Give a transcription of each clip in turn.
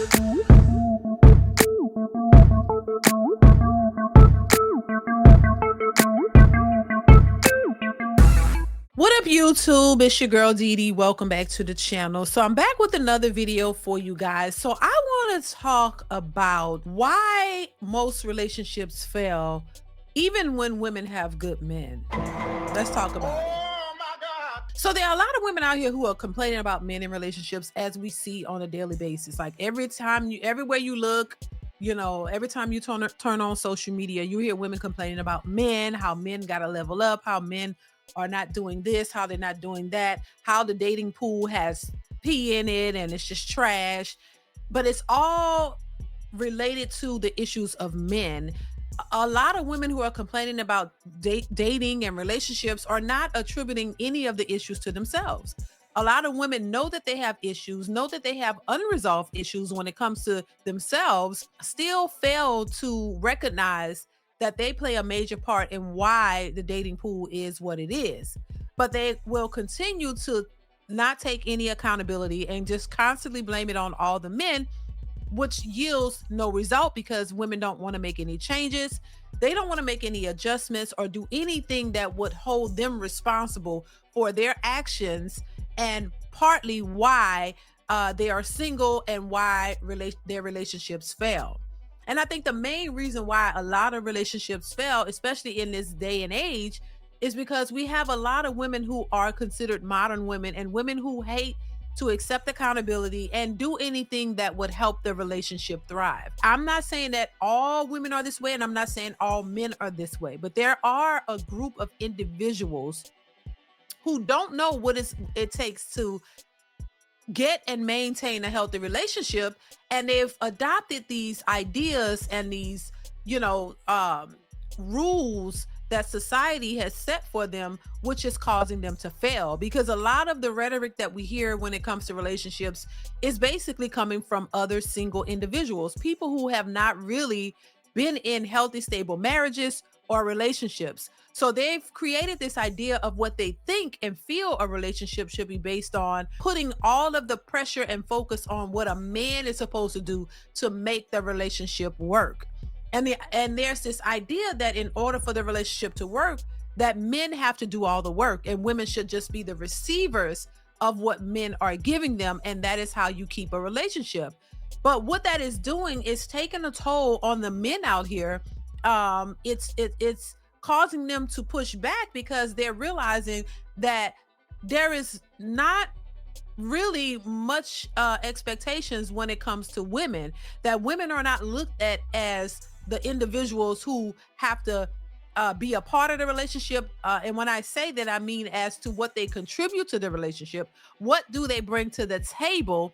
What up, YouTube? It's your girl Dee. Welcome back to the channel. So I'm back with another video for you guys. So I want to talk about why most relationships fail even when women have good men. Let's talk about it. Oh my God. So there are a lot of women out here who are complaining about men in relationships, as we see on a daily basis. Like everywhere you look, every time you turn on social media, you hear women complaining about men, how men got to level up, how men are not doing this, how they're not doing that, how the dating pool has pee in it and it's just trash. But it's all related to the issues of men. A lot of women who are complaining about dating and relationships are not attributing any of the issues to themselves. A lot of women know that they have issues, know that they have unresolved issues when it comes to themselves, still fail to recognize that they play a major part in why the dating pool is what it is. But they will continue to not take any accountability and just constantly blame it on all the men, which yields no result because women don't want to make any changes. They don't want to make any adjustments or do anything that would hold them responsible for their actions, and partly why they are single and why their relationships fail. And I think the main reason why a lot of relationships fail, especially in this day and age, is because we have a lot of women who are considered modern women and women who hate to accept accountability and do anything that would help the relationship thrive. I'm not saying that all women are this way, and I'm not saying all men are this way, but there are a group of individuals who don't know what it takes to get and maintain a healthy relationship, and they've adopted these ideas and these rules that society has set for them, which is causing them to fail. Because a lot of the rhetoric that we hear when it comes to relationships is basically coming from other single individuals, people who have not really been in healthy, stable marriages or relationships. So they've created this idea of what they think and feel a relationship should be based on, putting all of the pressure and focus on what a man is supposed to do to make the relationship work. And there's this idea that in order for the relationship to work, that men have to do all the work and women should just be the receivers of what men are giving them. And that is how you keep a relationship. But what that is doing is taking a toll on the men out here. It's causing them to push back because they're realizing that there is not really much expectations when it comes to women, that women are not looked at as the individuals who have to be a part of the relationship. And when I say that, I mean as to what they contribute to the relationship. What do they bring to the table?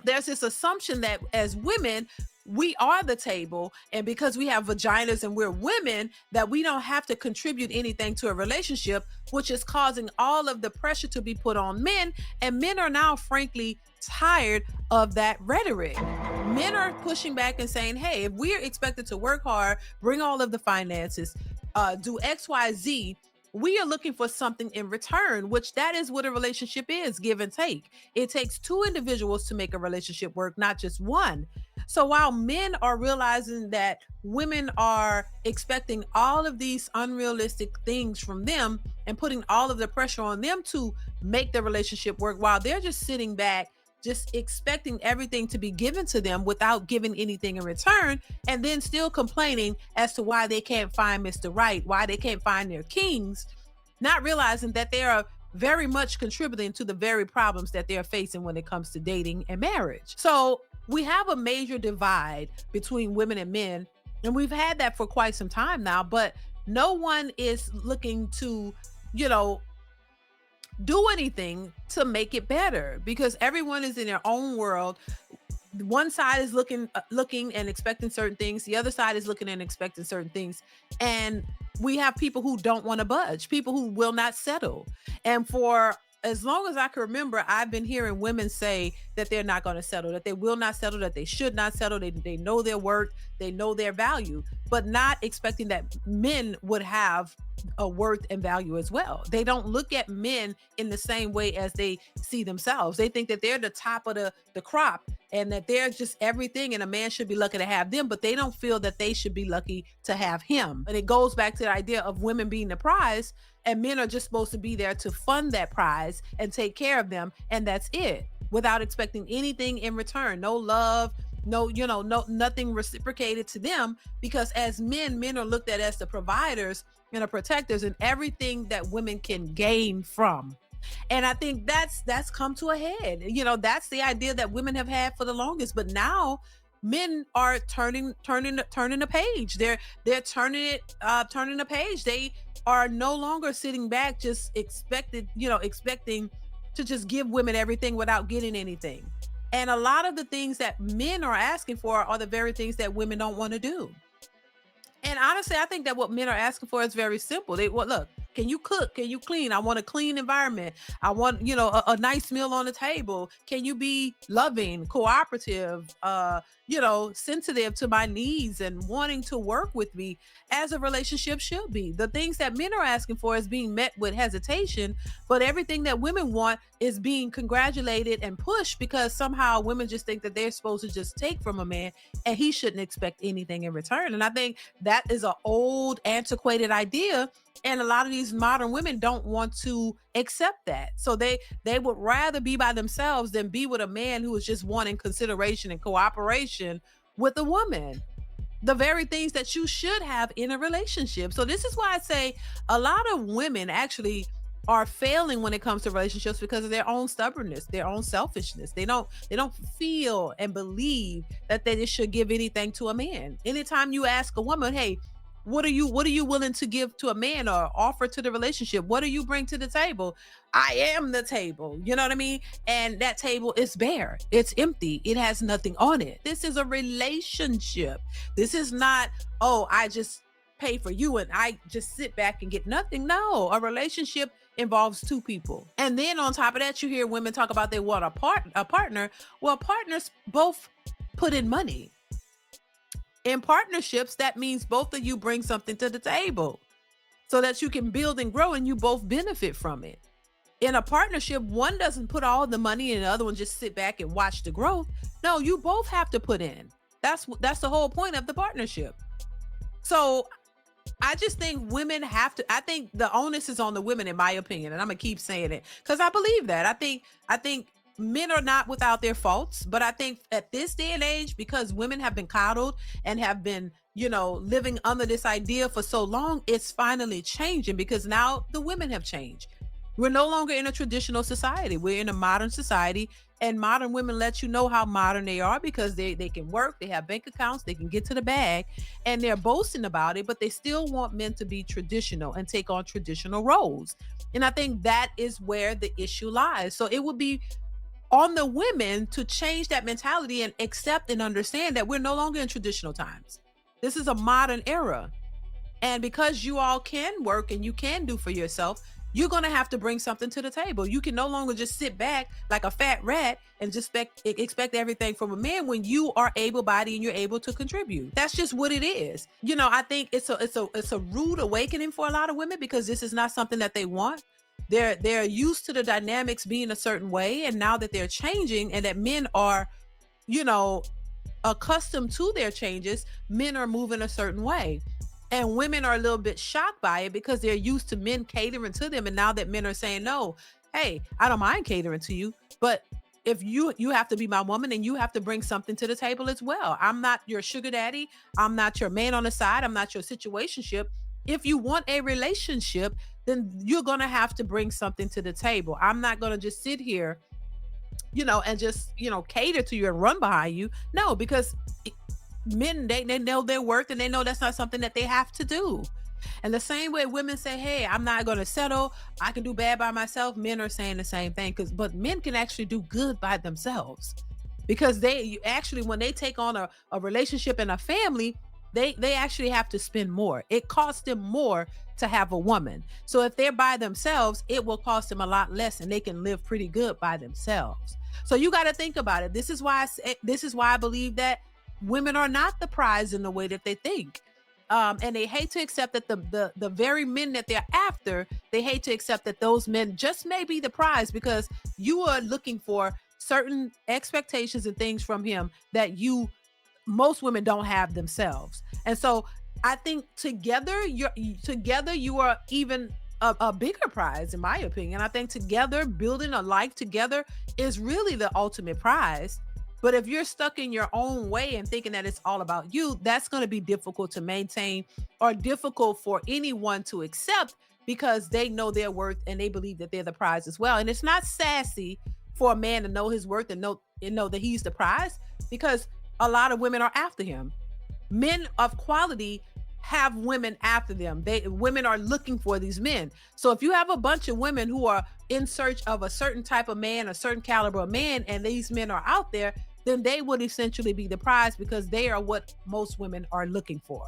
There's this assumption that as women, we are the table, and because we have vaginas and we're women, that we don't have to contribute anything to a relationship, which is causing all of the pressure to be put on men. And men are now frankly tired of that rhetoric. Men are pushing back and saying, hey, if we're expected to work hard, bring all of the finances, do XYZ, we are looking for something in return, which that is what a relationship is, give and take. It takes two individuals to make a relationship work, not just one. So while men are realizing that women are expecting all of these unrealistic things from them and putting all of the pressure on them to make the relationship work, while they're just sitting back, just expecting everything to be given to them without giving anything in return, and then still complaining as to why they can't find Mr. Right, why they can't find their kings, not realizing that they are very much contributing to the very problems that they're facing when it comes to dating and marriage. So we have a major divide between women and men, and we've had that for quite some time now, but no one is looking to, do anything to make it better, because everyone is in their own world. One side is looking and expecting certain things. The other side is looking and expecting certain things. And we have people who don't want to budge, people who will not settle. And for as long as I can remember, I've been hearing women say that they're not going to settle, that they will not settle, that they should not settle. They know their worth, they know their value, but not expecting that men would have a worth and value as well. They don't look at men in the same way as they see themselves. They think that they're the top of the crop and that they're just everything, and a man should be lucky to have them, but they don't feel that they should be lucky to have him. And it goes back to the idea of women being the prize, and men are just supposed to be there to fund that prize and take care of them, and that's it, without expecting anything in return. No love, no, no, nothing reciprocated to them, because as men are looked at as the providers and the protectors and everything that women can gain from. And I think that's come to a head. That's the idea that women have had for the longest. But now men are turning the page. They're turning the page. They are no longer sitting back just expecting to just give women everything without getting anything. And a lot of the things that men are asking for are the very things that women don't want to do. And honestly, I think that what men are asking for is very simple. They well, look, can you cook? Can you clean? I want a clean environment. I want, a nice meal on the table. Can you be loving, cooperative, sensitive to my needs and wanting to work with me as a relationship should be? The things that men are asking for is being met with hesitation, but everything that women want is being congratulated and pushed, because somehow women just think that they're supposed to just take from a man and he shouldn't expect anything in return. And I think that is an old, antiquated idea. And a lot of these modern women don't want to accept that. So they would rather be by themselves than be with a man who is just wanting consideration and cooperation with a woman. The very things that you should have in a relationship. So this is why I say a lot of women actually are failing when it comes to relationships because of their own stubbornness, their own selfishness. They don't feel and believe that they just should give anything to a man. Anytime you ask a woman, hey, what are you willing to give to a man or offer to the relationship? What do you bring to the table? I am the table. You know what I mean? And that table is bare. It's empty. It has nothing on it. This is a relationship. This is not, oh, I just pay for you and I just sit back and get nothing. No, a relationship involves two people. And then on top of that, you hear women talk about they want a partner. Well, partners both put in money. In partnerships, that means both of you bring something to the table so that you can build and grow and you both benefit from it. In a partnership, one doesn't put all the money and the other one just sit back and watch the growth. No, you both have to put in. That's the whole point of the partnership. So I just think women have to, I think the onus is on the women, in my opinion, and I'm gonna keep saying it because I believe that. I think men are not without their faults, but I think at this day and age, because women have been coddled and have been, living under this idea for so long, it's finally changing because now the women have changed. We're no longer in a traditional society. We're in a modern society, and modern women let you know how modern they are because they can work, they have bank accounts, they can get to the bag, and they're boasting about it, but they still want men to be traditional and take on traditional roles. And I think that is where the issue lies. So it would be on the women to change that mentality and accept and understand that we're no longer in traditional times. This is a modern era. And because you all can work and you can do for yourself, you're going to have to bring something to the table. You can no longer just sit back like a fat rat and just expect everything from a man when you are able-bodied and you're able to contribute. That's just what it is. I think it's a rude awakening for a lot of women because this is not something that they want. They're used to the dynamics being a certain way, and now that they're changing and that men are, accustomed to their changes, men are moving a certain way. And women are a little bit shocked by it because they're used to men catering to them. And now that men are saying, no, hey, I don't mind catering to you, but if you have to be my woman and you have to bring something to the table as well. I'm not your sugar daddy. I'm not your man on the side. I'm not your situationship. If you want a relationship, then you're going to have to bring something to the table. I'm not going to just sit here, and just, cater to you and run behind you. No, because men, they know their worth and they know that's not something that they have to do. And the same way women say, hey, I'm not going to settle. I can do bad by myself. Men are saying the same thing but men can actually do good by themselves because when they take on a relationship and a family, they actually have to spend more. It costs them more to have a woman. So if they're by themselves, it will cost them a lot less and they can live pretty good by themselves. So you got to think about it. This is why I believe that women are not the prize in the way that they think. And they hate to accept that the very men that they're after, they hate to accept that those men just may be the prize because you are looking for certain expectations and things from him that you most women don't have themselves. And so I think together you are even a bigger prize, in my opinion. I think together, building a life together is really the ultimate prize. But if you're stuck in your own way and thinking that it's all about you, that's going to be difficult to maintain or difficult for anyone to accept because they know their worth and they believe that they're the prize as well. And it's not sassy for a man to know his worth and know that he's the prize, because a lot of women are after him. Men of quality have women after them. Women are looking for these men. So if you have a bunch of women who are in search of a certain type of man, a certain caliber of man, and these men are out there, then they would essentially be the prize because they are what most women are looking for.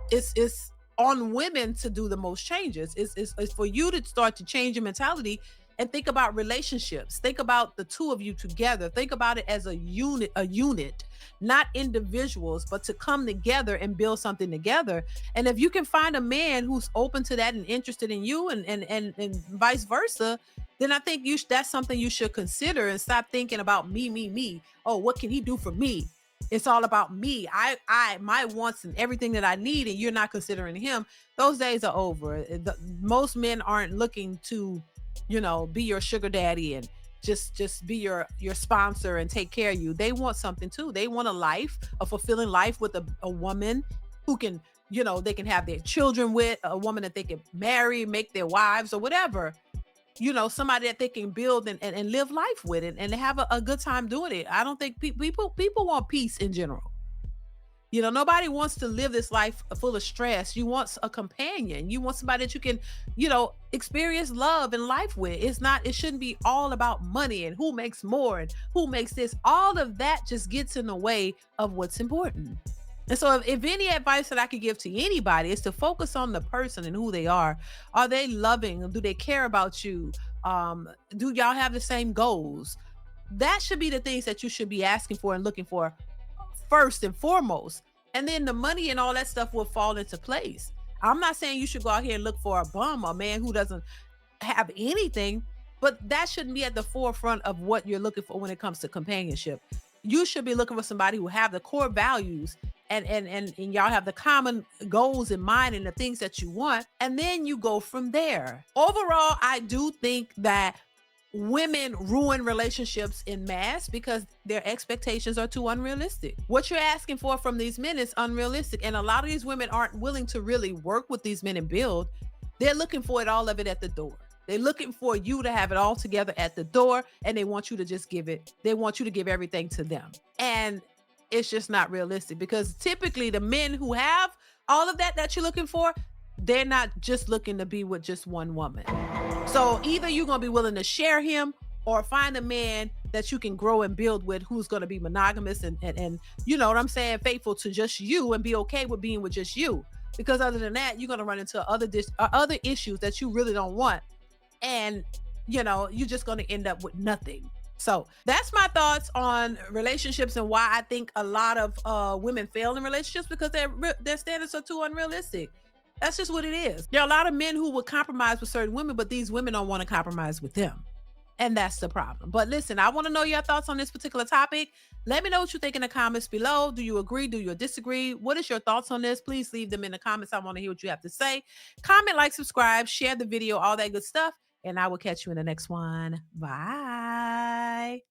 It's on women to do the most changes. It's for you to start to change your mentality and think about relationships. Think about the two of you together. Think about it as a unit, not individuals, but to come together and build something together. And if you can find a man who's open to that and interested in you, and vice versa, then I think that's something you should consider and stop thinking about me, me, me. Oh, what can he do for me? It's all about me. My wants and everything that I need, and you're not considering him. Those days are over. Most men aren't looking to, be your sugar daddy and just be your sponsor and take care of you. They want something too. They want a fulfilling life with a woman who can, they can have their children with, a woman that they can marry, make their wives or whatever. Somebody that they can build and live life with, and have a good time doing it. I don't think people want peace in general. Nobody wants to live this life full of stress. You want a companion. You want somebody that you can, experience love and life with. It shouldn't be all about money and who makes more and who makes this. All of that just gets in the way of what's important. And so if any advice that I could give to anybody is to focus on the person and who they are. Are they loving? Do they care about you? Do y'all have the same goals? That should be the things that you should be asking for and looking for first and foremost. And then the money and all that stuff will fall into place. I'm not saying you should go out here and look for a bum, a man who doesn't have anything, but that shouldn't be at the forefront of what you're looking for when it comes to companionship. You should be looking for somebody who have the core values, and y'all have the common goals in mind and the things that you want, and then you go from there. Overall, I do think that women ruin relationships in mass because their expectations are too unrealistic. What you're asking for from these men is unrealistic. And a lot of these women aren't willing to really work with these men and build. They're looking for it, all of it, at the door. They're looking for you to have it all together at the door, and they want you to just give it. They want you to give everything to them. And it's just not realistic, because typically the men who have all of that you're looking for, they're not just looking to be with just one woman. So either you're going to be willing to share him, or find a man that you can grow and build with, who's going to be monogamous and you know what I'm saying, faithful to just you, and be okay with being with just you. Because other than that, you're going to run into other issues that you really don't want. And you're just going to end up with nothing. So that's my thoughts on relationships and why I think a lot of women fail in relationships, because their standards are too unrealistic. That's just what it is. There are a lot of men who will compromise with certain women, but these women don't want to compromise with them. And that's the problem. But listen, I want to know your thoughts on this particular topic. Let me know what you think in the comments below. Do you agree? Do you disagree? What is your thoughts on this? Please leave them in the comments. I want to hear what you have to say. Comment, like, subscribe, share the video, all that good stuff. And I will catch you in the next one. Bye.